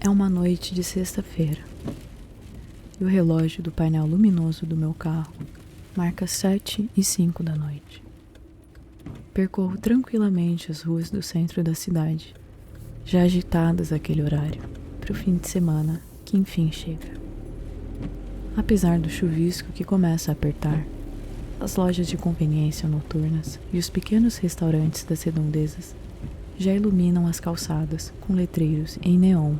É uma noite de sexta-feira e o relógio do painel luminoso do meu carro marca 7h05 da noite. Percorro tranquilamente as ruas do centro da cidade, já agitadas àquele horário, para o fim de semana que enfim chega. Apesar do chuvisco que começa a apertar, as lojas de conveniência noturnas e os pequenos restaurantes das redondezas já iluminam as calçadas com letreiros em neon,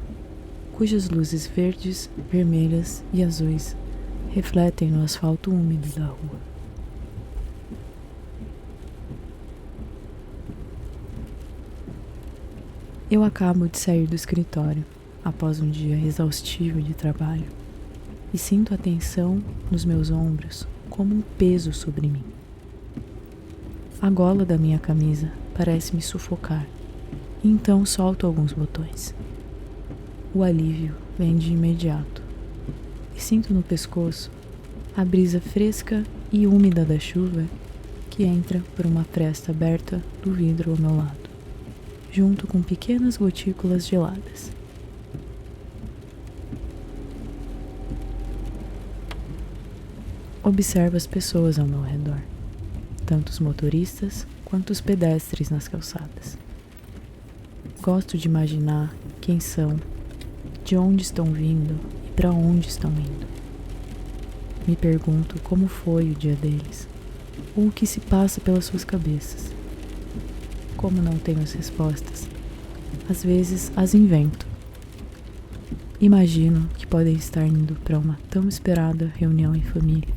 cujas luzes verdes, vermelhas e azuis refletem no asfalto úmido da rua. Eu acabo de sair do escritório após um dia exaustivo de trabalho e sinto a tensão nos meus ombros como um peso sobre mim. A gola da minha camisa parece me sufocar e então solto alguns botões. O alívio vem de imediato e sinto no pescoço a brisa fresca e úmida da chuva que entra por uma fresta aberta do vidro ao meu lado, junto com pequenas gotículas geladas. Observo as pessoas ao meu redor, tanto os motoristas quanto os pedestres nas calçadas. Gosto de imaginar quem são, de onde estão vindo e para onde estão indo. Me pergunto como foi o dia deles, ou o que se passa pelas suas cabeças. Como não tenho as respostas, às vezes as invento. Imagino que podem estar indo para uma tão esperada reunião em família,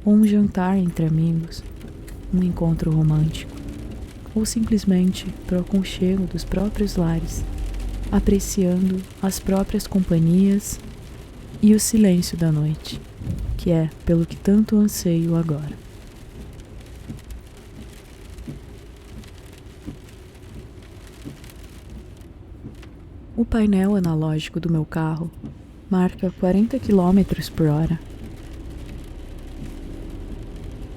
ou um jantar entre amigos, um encontro romântico, ou simplesmente para o aconchego dos próprios lares, apreciando as próprias companhias e o silêncio da noite, que é pelo que tanto anseio agora. O painel analógico do meu carro marca 40 km/h.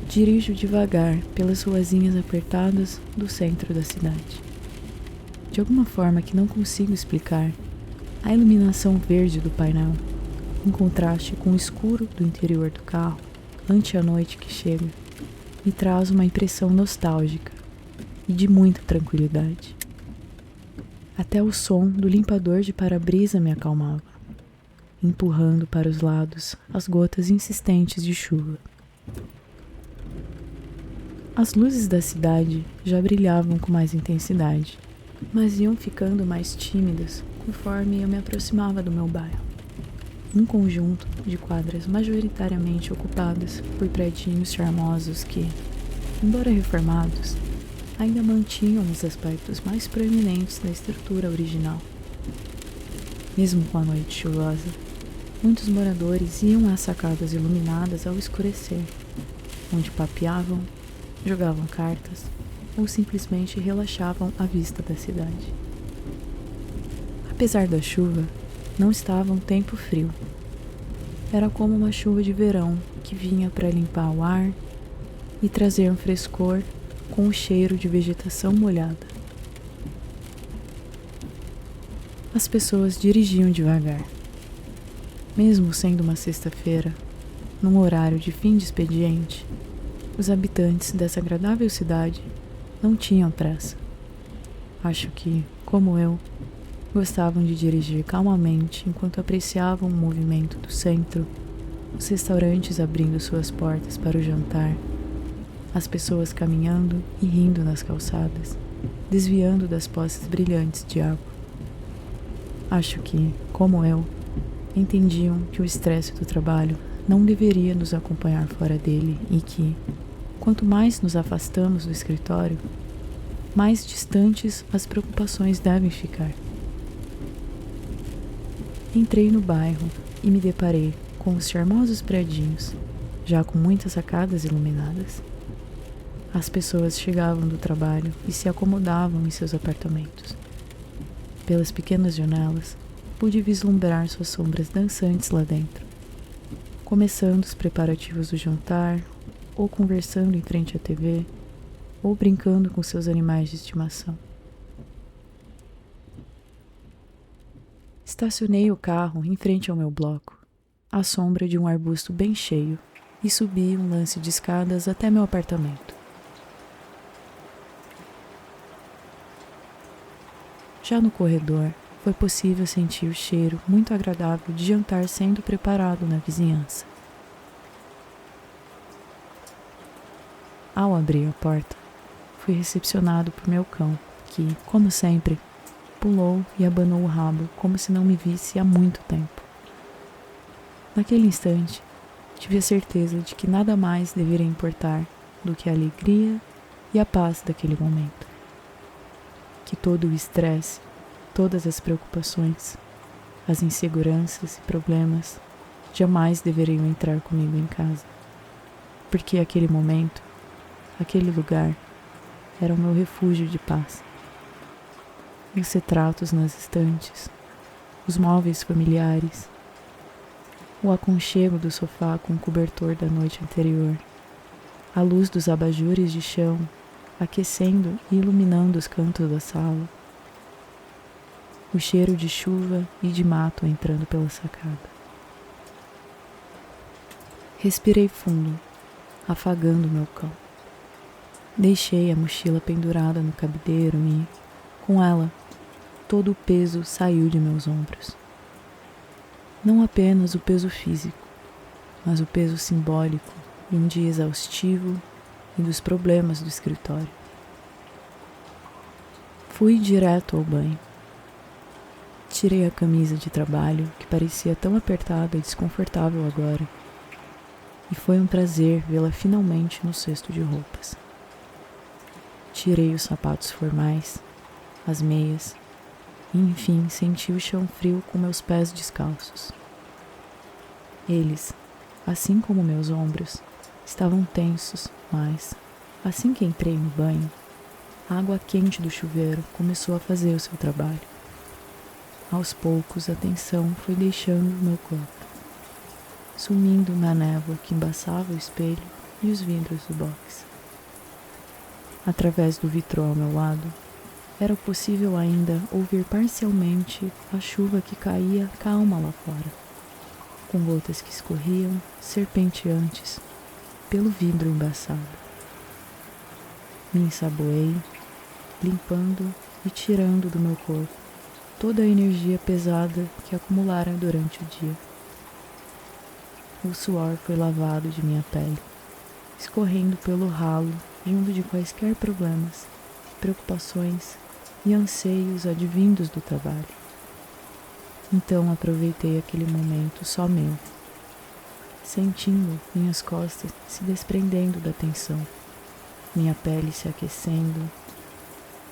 Dirijo devagar pelas ruazinhas apertadas do centro da cidade. De alguma forma que não consigo explicar, a iluminação verde do painel, em contraste com o escuro do interior do carro, ante a noite que chega, me traz uma impressão nostálgica e de muita tranquilidade. Até o som do limpador de para-brisa me acalmava, empurrando para os lados as gotas insistentes de chuva. As luzes da cidade já brilhavam com mais intensidade, mas iam ficando mais tímidas conforme eu me aproximava do meu bairro. Um conjunto de quadras majoritariamente ocupadas por predinhos charmosos que, embora reformados, ainda mantinham os aspectos mais proeminentes da estrutura original. Mesmo com a noite chuvosa, muitos moradores iam às sacadas iluminadas ao escurecer, onde papeavam, jogavam cartas ou simplesmente relaxavam à vista da cidade. Apesar da chuva, não estava um tempo frio. Era como uma chuva de verão que vinha para limpar o ar e trazer um frescor com o cheiro de vegetação molhada. As pessoas dirigiam devagar. Mesmo sendo uma sexta-feira, num horário de fim de expediente, os habitantes dessa agradável cidade não tinham pressa. Acho que, como eu, gostavam de dirigir calmamente enquanto apreciavam o movimento do centro, os restaurantes abrindo suas portas para o jantar, as pessoas caminhando e rindo nas calçadas, desviando das poças brilhantes de água. Acho que, como eu, entendiam que o estresse do trabalho não deveria nos acompanhar fora dele e que, quanto mais nos afastamos do escritório, mais distantes as preocupações devem ficar. Entrei no bairro e me deparei com os charmosos predinhos, já com muitas sacadas iluminadas. As pessoas chegavam do trabalho e se acomodavam em seus apartamentos. Pelas pequenas janelas, pude vislumbrar suas sombras dançantes lá dentro, começando os preparativos do jantar, ou conversando em frente à TV, ou brincando com seus animais de estimação. Estacionei o carro em frente ao meu bloco, à sombra de um arbusto bem cheio, e subi um lance de escadas até meu apartamento. Já no corredor, foi possível sentir o cheiro muito agradável de jantar sendo preparado na vizinhança. Ao abrir a porta, fui recepcionado por meu cão, que, como sempre, pulou e abanou o rabo como se não me visse há muito tempo. Naquele instante, tive a certeza de que nada mais deveria importar do que a alegria e a paz daquele momento. Que todo o estresse, todas as preocupações, as inseguranças e problemas jamais deveriam entrar comigo em casa, porque aquele momento, aquele lugar, era o meu refúgio de paz. Os retratos nas estantes, os móveis familiares, o aconchego do sofá com o cobertor da noite anterior, a luz dos abajures de chão aquecendo e iluminando os cantos da sala, o cheiro de chuva e de mato entrando pela sacada. Respirei fundo, afagando meu cão. Deixei a mochila pendurada no cabideiro e, com ela, todo o peso saiu de meus ombros. Não apenas o peso físico, mas o peso simbólico de um dia exaustivo e dos problemas do escritório. Fui direto ao banho. Tirei a camisa de trabalho, que parecia tão apertada e desconfortável agora, e foi um prazer vê-la finalmente no cesto de roupas. Tirei os sapatos formais, as meias, e enfim senti o chão frio com meus pés descalços. Eles, assim como meus ombros, estavam tensos, mas, assim que entrei no banho, a água quente do chuveiro começou a fazer o seu trabalho. Aos poucos a tensão foi deixando o meu corpo, sumindo na névoa que embaçava o espelho e os vidros do box. Através do vitrô ao meu lado, era possível ainda ouvir parcialmente a chuva que caía calma lá fora, com gotas que escorriam, serpenteantes, pelo vidro embaçado. Me ensaboei, limpando e tirando do meu corpo toda a energia pesada que acumulara durante o dia. O suor foi lavado de minha pele, escorrendo pelo ralo junto de quaisquer problemas, preocupações e anseios advindos do trabalho. Então aproveitei aquele momento só meu, sentindo minhas costas se desprendendo da tensão, minha pele se aquecendo,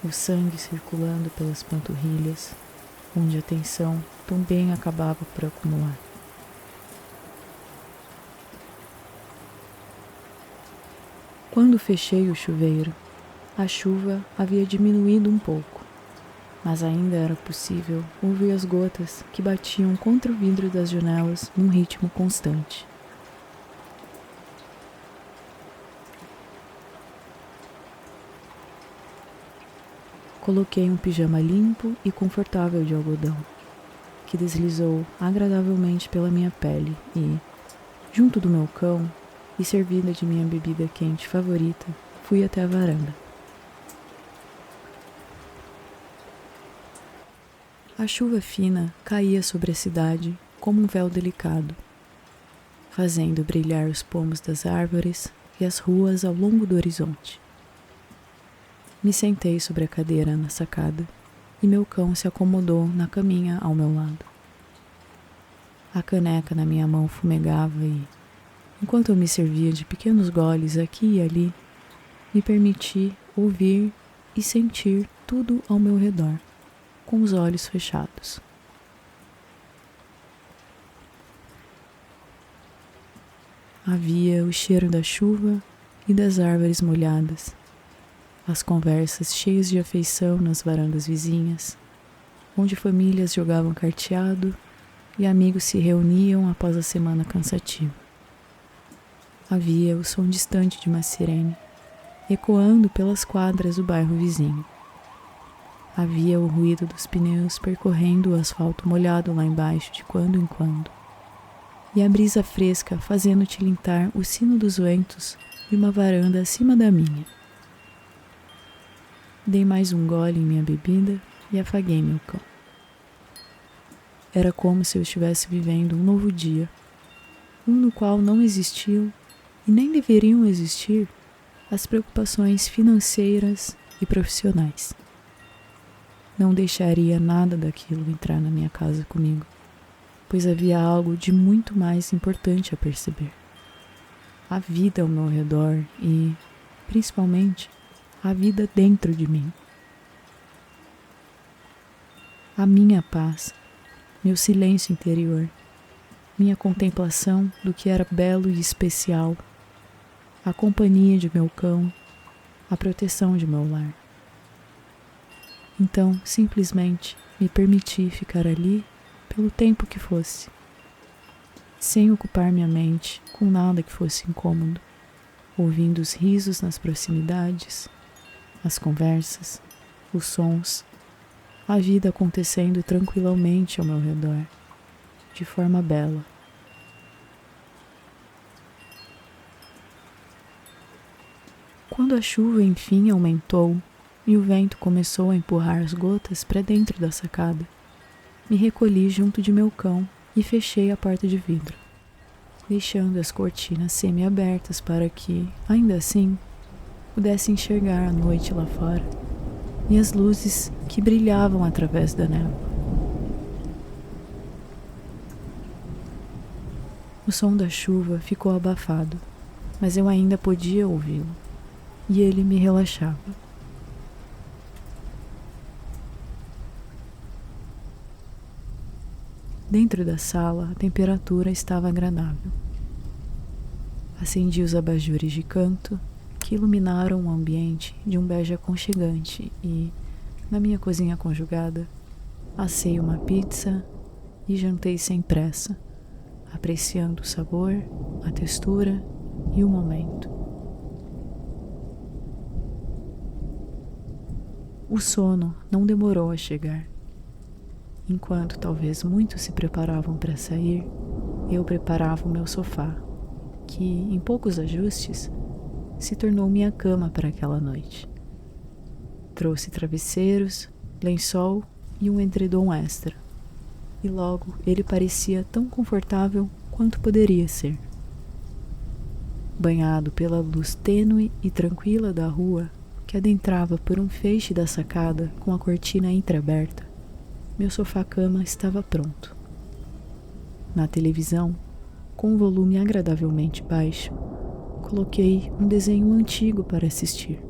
o sangue circulando pelas panturrilhas, onde a tensão também acabava por acumular. Quando fechei o chuveiro, a chuva havia diminuído um pouco, mas ainda era possível ouvir as gotas que batiam contra o vidro das janelas num ritmo constante. Coloquei um pijama limpo e confortável de algodão, que deslizou agradavelmente pela minha pele e, junto do meu cão e servida de minha bebida quente favorita, fui até a varanda. A chuva fina caía sobre a cidade como um véu delicado, fazendo brilhar os pomos das árvores e as ruas ao longo do horizonte. Me sentei sobre a cadeira na sacada e meu cão se acomodou na caminha ao meu lado. A caneca na minha mão fumegava e, enquanto eu me servia de pequenos goles aqui e ali, me permiti ouvir e sentir tudo ao meu redor, com os olhos fechados. Havia o cheiro da chuva e das árvores molhadas, as conversas cheias de afeição nas varandas vizinhas, onde famílias jogavam carteado e amigos se reuniam após a semana cansativa. Havia o som distante de uma sirene, ecoando pelas quadras do bairro vizinho. Havia o ruído dos pneus percorrendo o asfalto molhado lá embaixo de quando em quando, e a brisa fresca fazendo tilintar o sino dos ventos de uma varanda acima da minha. Dei mais um gole em minha bebida e afaguei meu cão. Era como se eu estivesse vivendo um novo dia, um no qual não existiam e nem deveriam existir as preocupações financeiras e profissionais. Não deixaria nada daquilo entrar na minha casa comigo, pois havia algo de muito mais importante a perceber. A vida ao meu redor e, principalmente, a vida dentro de mim. A minha paz, meu silêncio interior, minha contemplação do que era belo e especial, a companhia de meu cão, a proteção de meu lar. Então, simplesmente, me permiti ficar ali pelo tempo que fosse, sem ocupar minha mente com nada que fosse incômodo, ouvindo os risos nas proximidades, as conversas, os sons, a vida acontecendo tranquilamente ao meu redor, de forma bela. Quando a chuva enfim aumentou e o vento começou a empurrar as gotas para dentro da sacada, me recolhi junto de meu cão e fechei a porta de vidro, deixando as cortinas semi-abertas para que, ainda assim, pudesse enxergar a noite lá fora e as luzes que brilhavam através da névoa. O som da chuva ficou abafado, mas eu ainda podia ouvi-lo, e ele me relaxava. Dentro da sala, a temperatura estava agradável. Acendi os abajures de canto que iluminaram o ambiente de um bege aconchegante e, na minha cozinha conjugada, assei uma pizza e jantei sem pressa, apreciando o sabor, a textura e o momento. O sono não demorou a chegar. Enquanto talvez muitos se preparavam para sair, eu preparava o meu sofá, que, em poucos ajustes, se tornou minha cama para aquela noite. Trouxe travesseiros, lençol e um edredom extra, e logo ele parecia tão confortável quanto poderia ser. Banhado pela luz tênue e tranquila da rua, que adentrava por um feixe da sacada com a cortina entreaberta, meu sofá-cama estava pronto. Na televisão, com o volume agradavelmente baixo, coloquei um desenho antigo para assistir.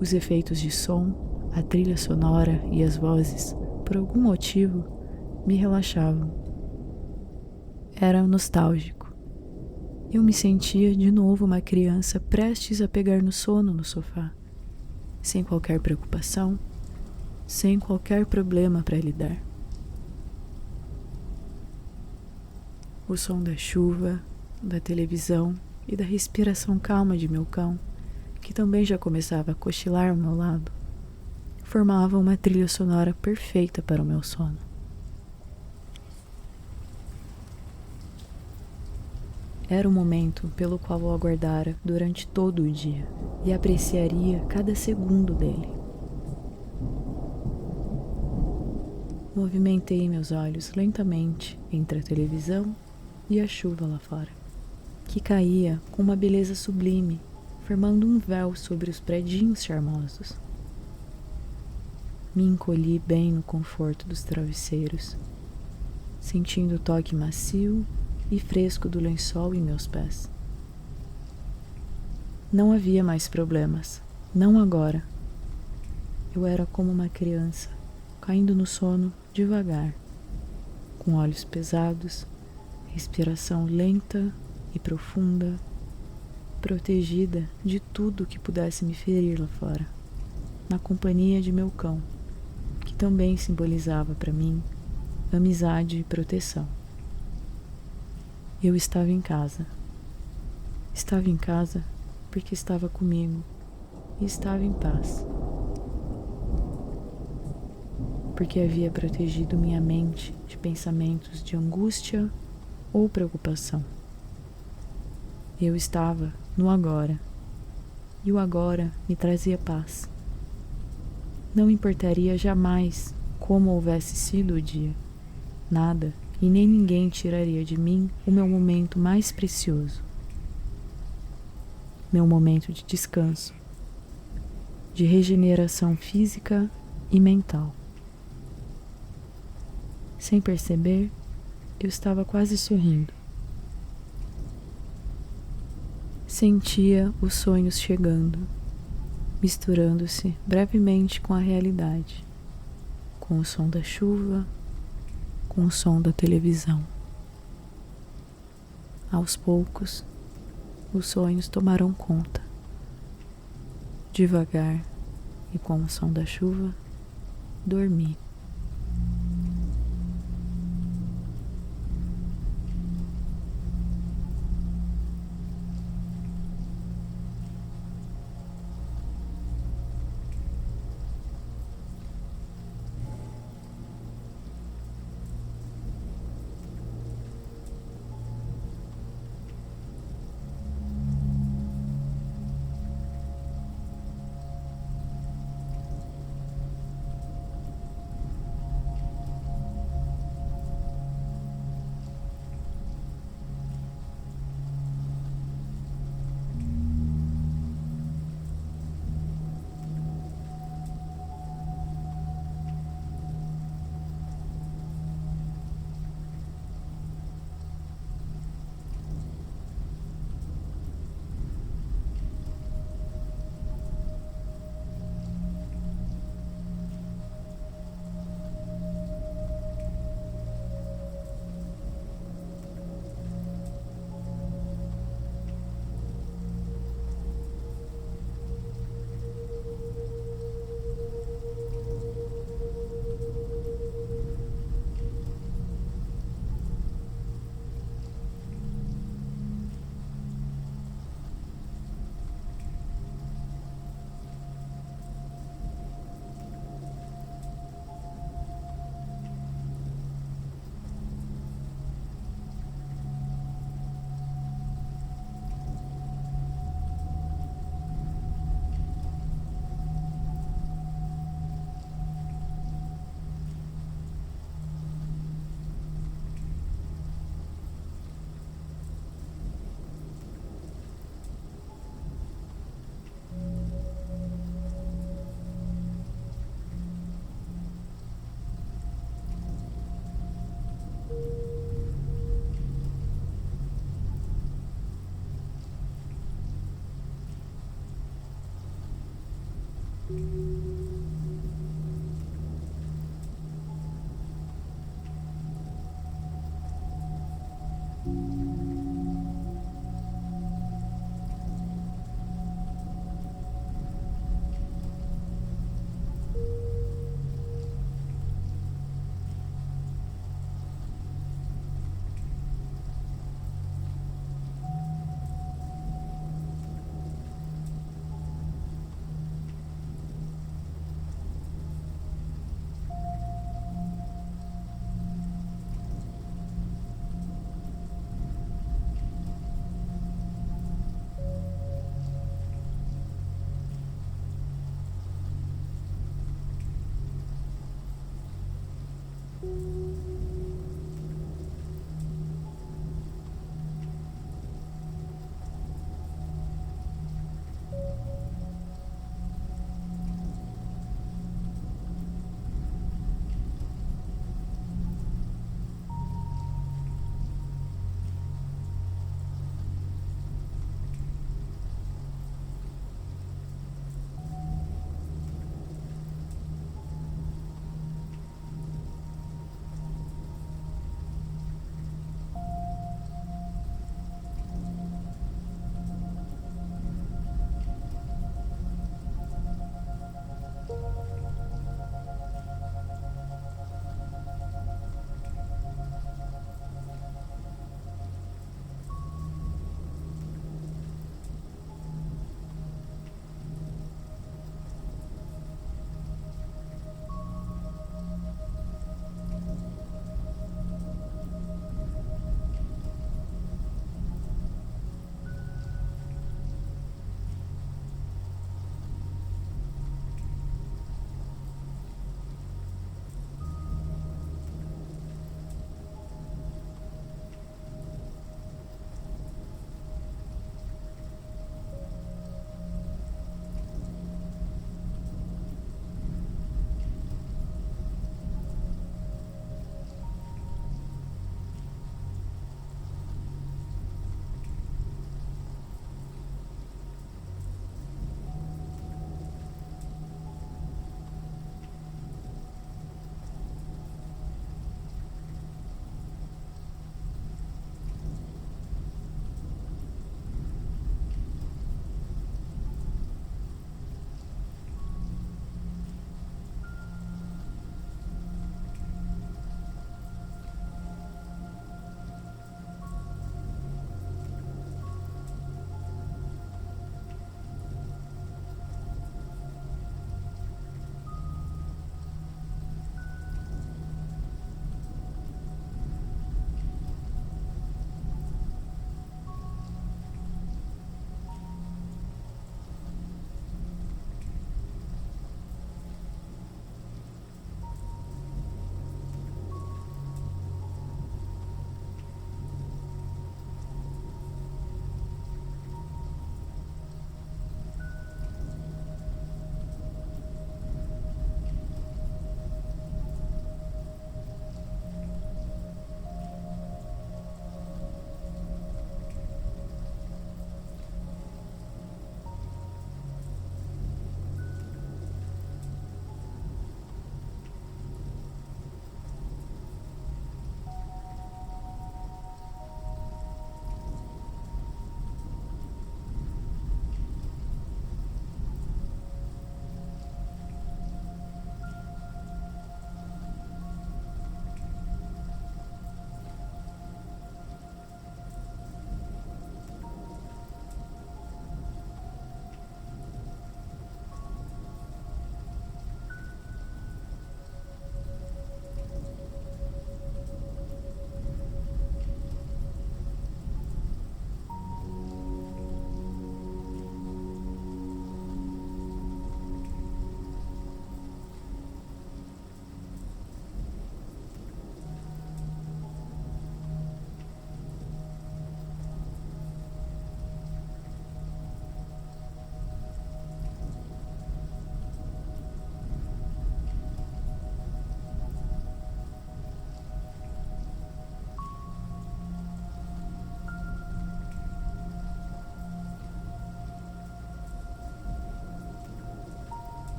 Os efeitos de som, a trilha sonora e as vozes, por algum motivo, me relaxavam. Era nostálgico. Eu me sentia de novo uma criança prestes a pegar no sono no sofá, sem qualquer preocupação, sem qualquer problema para lidar. O som da chuva, da televisão e da respiração calma de meu cão, que também já começava a cochilar ao meu lado, formavam uma trilha sonora perfeita para o meu sono. Era o momento pelo qual eu aguardara durante todo o dia e apreciaria cada segundo dele. Movimentei meus olhos lentamente entre a televisão e a chuva lá fora, que caía com uma beleza sublime, formando um véu sobre os predinhos charmosos. Me encolhi bem no conforto dos travesseiros, sentindo o toque macio e fresco do lençol em meus pés. Não havia mais problemas, não agora. Eu era como uma criança, caindo no sono devagar, com olhos pesados, respiração lenta e profunda, protegida de tudo que pudesse me ferir lá fora, na companhia de meu cão, que também simbolizava para mim amizade e proteção. Eu estava em casa. Estava em casa porque estava comigo e estava em paz. porque havia protegido minha mente de pensamentos de angústia ou preocupação. Eu estava no agora, e o agora me trazia paz. Não importaria jamais como houvesse sido o dia, nada e nem ninguém tiraria de mim o meu momento mais precioso, meu momento de descanso, de regeneração física e mental. Sem perceber, eu estava quase sorrindo. Sentia os sonhos chegando, misturando-se brevemente com a realidade, com o som da chuva, com o som da televisão. Aos poucos, os sonhos tomaram conta. Devagar e com o som da chuva, dormi.